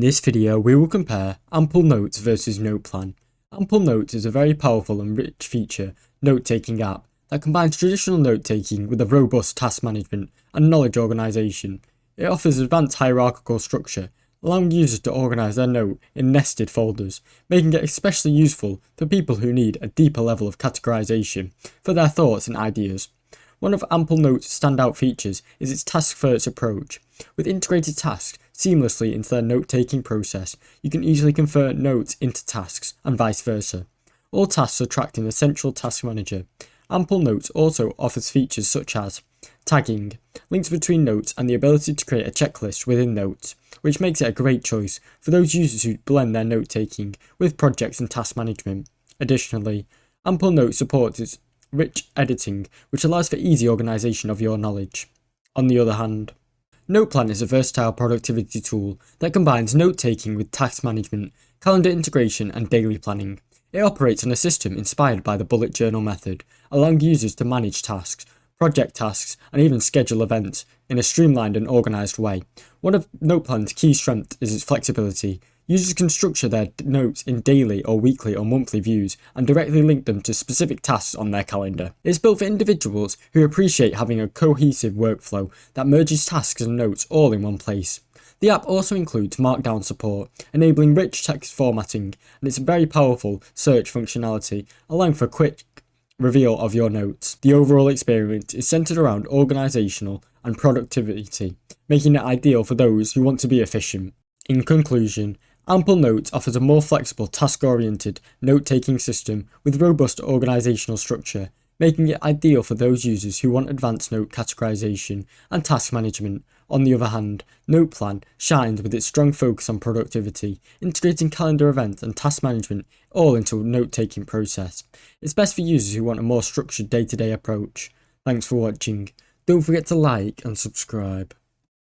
In this video, we will compare Amplenote versus Noteplan. Amplenote is a very powerful and rich feature note-taking app that combines traditional note-taking with a robust task management and knowledge organisation. It offers advanced hierarchical structure, allowing users to organise their note in nested folders, making it especially useful for people who need a deeper level of categorisation for their thoughts and ideas. One of Amplenote's standout features is its task-first approach. With integrated tasks seamlessly into their note-taking process, you can easily convert notes into tasks and vice versa. All tasks are tracked in a central task manager. Amplenote also offers features such as tagging, links between notes, and the ability to create a checklist within notes, which makes it a great choice for those users who blend their note-taking with projects and task management. Additionally, Amplenote supports its rich editing, which allows for easy organisation of your knowledge. On the other hand, Noteplan is a versatile productivity tool that combines note-taking with task management, calendar integration, and daily planning. It operates on a system inspired by the bullet journal method, allowing users to manage tasks, project tasks, and even schedule events in a streamlined and organised way. One of Noteplan's key strengths is its flexibility. Users can structure their notes in daily or weekly or monthly views and directly link them to specific tasks on their calendar. It's built for individuals who appreciate having a cohesive workflow that merges tasks and notes all in one place. The app also includes Markdown support, enabling rich text formatting, and its very powerful search functionality, allowing for quick reveal of your notes. The overall experience is centered around organizational and productivity, making it ideal for those who want to be efficient. In conclusion, Amplenote offers a more flexible, task-oriented note-taking system with robust organizational structure, making it ideal for those users who want advanced note categorization and task management. On the other hand, Noteplan shines with its strong focus on productivity, integrating calendar events and task management all into a note-taking process. It's best for users who want a more structured day-to-day approach. Thanks for watching. Don't forget to like and subscribe.